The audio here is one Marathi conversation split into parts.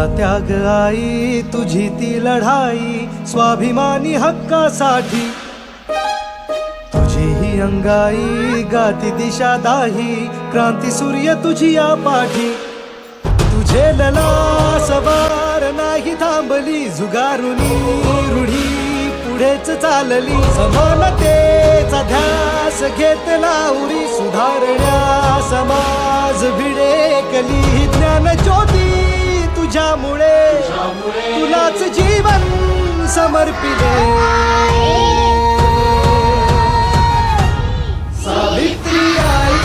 त्याग आई, तुझी ती लढाई स्वाभिमानी हक्कासाठी, तुझी ही अंगाई गाती दिशा दाही, क्रांती सूर्य तुझी या पाठी, तुझे लला सवार नाही थांबली, झुगारुनी रूढी पुढेच चालली, समानतेचा ध्यास घेतला उरी, सुधारण्या समाज भिडेकली, ज्ञान ज्योती तुझ्यामुळे तुलाच जीवन समर्पिले, सावित्री आई.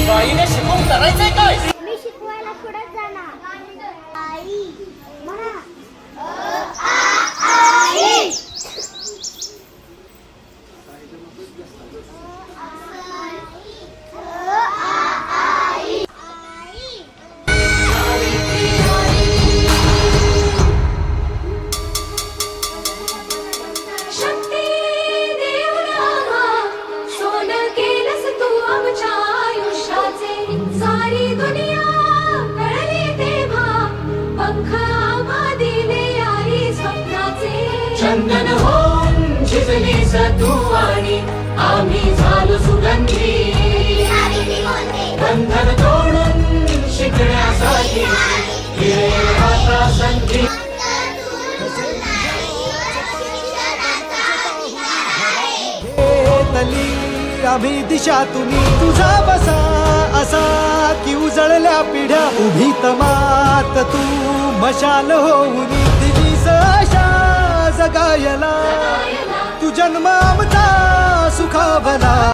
बाईने शिकून करायचंय काय? मी शिकवायला पुढे जाणार. आई म्हणा. आई. चंदन होऊन झिजलीस तू आणि आम्ही झालो सुगंधी, बंधन तोडून शिकण्यासाठी आता संधी. घेतली आम्ही दिशा तुम्ही, तुझा बसा असा की उजळल्या पिढ्या, उभी तमात तू मशाल होऊन दिलीस आशा जगायला, तू जन्म आमचा सुखावला.